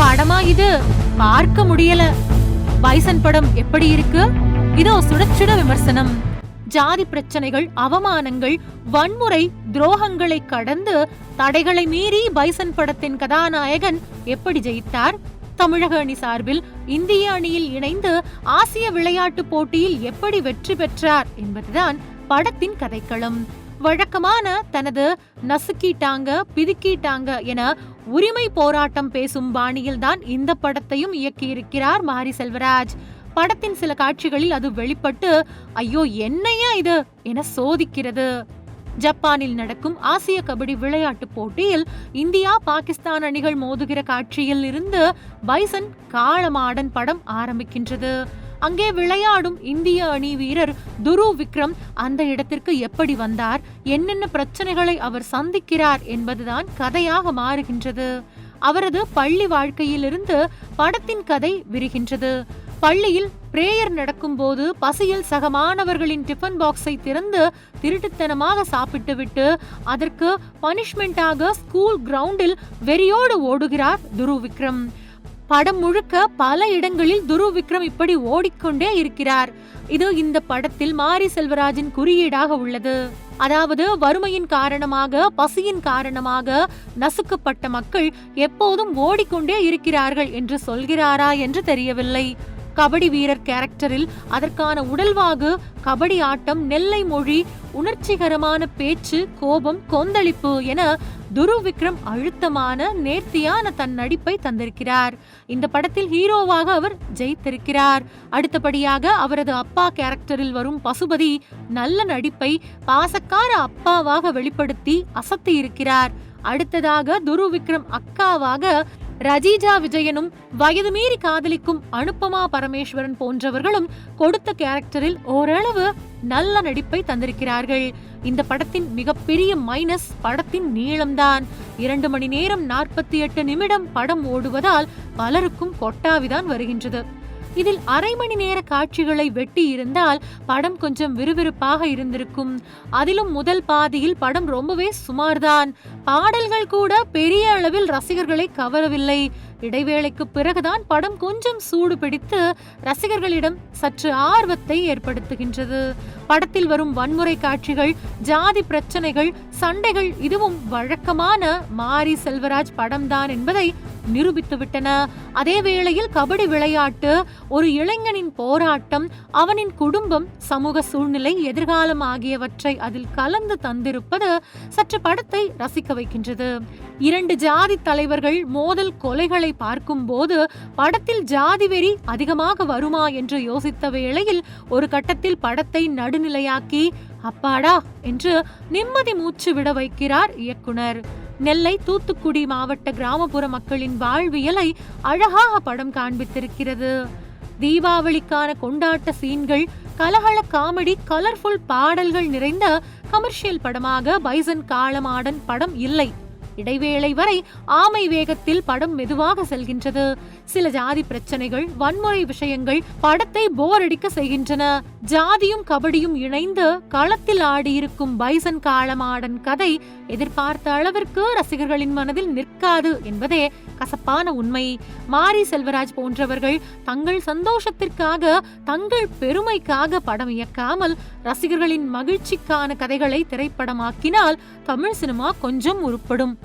படமா இது? பார்க்க முடியல. பைசன் படம் எப்படி இருக்கு? இதோ சுட சுட விமர்சனம். ஜாதி பிரச்சனைகள், அவமானங்கள், வன்முறை, துரோகங்களை கடந்து தடைகளை மீறி பைசன் படத்தின் கதாநாயகன் எப்படி ஜெயித்தார்? தமிழக அணி சார்பில் இந்திய அணியில் இணைந்து ஆசிய விளையாட்டு போட்டியில் எப்படி வெற்றி பெற்றார் என்பதுதான் படத்தின் கதைக்களம். வழக்கமான தனது நசுக்கிட்டாங்க, பிதுக்கிட்டாங்க என உரிமை போராட்டம் பேசும் பாணியில்தான் இந்த படத்தையும் இயக்கியிருக்கிறார் மாரி செல்வராஜ். படத்தின் சில காட்சிகளில் அது வெளிப்பட்டு ஐயோ என்னையா இது என சோதிக்கிறது. ஜப்பானில் நடக்கும் ஆசிய கபடி விளையாட்டு போட்டியில் இந்தியா பாகிஸ்தான் அணிகள் மோதுகிற காட்சியில் இருந்து பைசன் காளமாடன் படம் ஆரம்பிக்கின்றது. அங்கே விளையாடும் இந்திய அணி வீரர் துருவ் விக்ரம் அந்த இடத்திற்கு எப்படி வந்தார், என்னென்ன பிரச்சனைகளை அவர் சந்திக்கிறார் என்பதுதான் கதையாக மாறுகின்றது. அவரது பள்ளி வாழ்க்கையிலிருந்து படத்தின் கதை விரிகின்றது. பள்ளியில் பிரேயர் நடக்கும் போது பசியில் சக மாணவர்களின் டிஃபன் பாக்ஸை திறந்து திருட்டுத்தனமாக சாப்பிட்டுவிட்டு அதற்கு பனிஷ்மெண்டாக ஸ்கூல் கிரவுண்டில் வெறியோடு ஓடுகிறார் துருவ் விக்ரம். படம் முழுக்க பல இடங்களில் துருவ் விக்ரம் இப்படி ஓடிக்கொண்டே இருக்கிறார். இது இந்த படத்தில் மாரி செல்வராஜின் குறியீடாக உள்ளது. அதாவது வறுமையின் காரணமாக, பசியின் காரணமாக நசுக்கப்பட்ட மக்கள் எப்போதும் ஓடிக்கொண்டே இருக்கிறார்கள் என்று சொல்கிறாரா என்று தெரியவில்லை. கபடி வீரர் கேரக்டரில் அதற்கான உடல்வாகு, கபடி ஆட்டம், நெல்லை மொழி, உணர்ச்சிகரமான பேச்சு, கோபம், கொந்தளிப்பு என துருவ் விக்ரம் அழுத்தமான நேர்த்தியான தன் நடிப்பை தந்திருக்கிறார். இந்த படத்தில் ஹீரோவாக அவர் ஜெயித்திருக்கிறார். அடுத்தபடியாக அவரது அப்பா கேரக்டரில் வரும் பசுபதி நல்ல நடிப்பை பாசக்கார அப்பாவாக வெளிப்படுத்தி அசத்தி இருக்கிறார். அடுத்ததாக துருவ் விக்ரம் அக்காவாக ரஜிஜா விஜயனும் வயது மீறி காதலிக்கும் அனுப்பமா பரமேஸ்வரன் போன்றவர்களும் கொடுத்த கேரக்டரில் ஓரளவு நல்ல நடிப்பை தந்திருக்கிறார்கள். இந்த படத்தின் மிகப்பெரிய மைனஸ் படத்தின் நீளம்தான். 2 மணி நேரம் 48 நிமிடம் படம் ஓடுவதால் பலருக்கும் கொட்டாவிதான் வருகின்றது. இதில் அரை மணி நேர காட்சிகளை வெட்டி இருந்தால் படம் கொஞ்சம் விறுவிறுப்பாக இருந்திருக்கும். அதிலும் முதல் பாதியில் படம் ரொம்பவே சுமார்தான். பாடல்கள் கூட பெரிய அளவில் ரசிகர்களை கவரவில்லை. இடைவேளைக்கு பிறகுதான் படம் கொஞ்சம் சூடு பிடித்து ரசிகர்களிடம் சற்று ஆர்வத்தை ஏற்படுத்துகின்றது. படத்தில் வரும் வன்முறை காட்சிகள், ஜாதி பிரச்சனைகள், சண்டைகள் இதுவும் வழக்கமான மாரி செல்வராஜ் படம்தான் என்பதை நிரூபித்துவிட்டன. அதே வேளையில் கபடி விளையாட்டு, ஒரு இளைஞனின் போராட்டம், அவனின் குடும்பம், சமூக சூழ்நிலை, எதிர்காலம் ஆகியவற்றை அதில் கலந்து தந்திருப்பது சற்று படத்தை ரசிக்க வைக்கின்றது. 2 ஜாதி தலைவர்கள் மோதல் கொலைகளை பார்க்கும் போது படத்தில் ஜாதி வெறி அதிகமாக வருமா என்று யோசித்த வேளையில் ஒரு கட்டத்தில் படத்தை நடுநிலையாக்கி அப்பாடா என்று நிம்மதி மூச்சு விட வைக்கிறார் இயக்குனர். நெல்லை, தூத்துக்குடி மாவட்ட கிராமப்புற மக்களின் வாழ்வியலை அழகாக படம் காண்பித்திருக்கிறது. தீபாவளிக்கான கொண்டாட்ட சீன்கள், கலகல காமெடி, கலர்ஃபுல் பாடல்கள் நிறைந்த கமர்ஷியல் படமாக பைசன் காளமாடன் படம் இல்லை. இடைவேளை வரை ஆமை வேகத்தில் படம் மெதுவாக செல்கின்றது. சில ஜாதி பிரச்சனைகள், வன்முறை விஷயங்கள் படத்தை போர் அடிக்க செய்கின்றன. ஜாதியும் கபடியும் இணைந்து களத்தில் ஆடியிருக்கும் பைசன் காளமாடன் கதை எதிர்பார்த்த அளவிற்கு ரசிகர்களின் மனதில் நிற்காது என்பதே கசப்பான உண்மை. மாரி செல்வராஜ் போன்றவர்கள் தங்கள் சந்தோஷத்திற்காக, தங்கள் பெருமைக்காக படம் இயக்காமல் ரசிகர்களின் மகிழ்ச்சிக்கான கதைகளை திரைப்படமாக்கினால் தமிழ் சினிமா கொஞ்சம் உருப்படும்.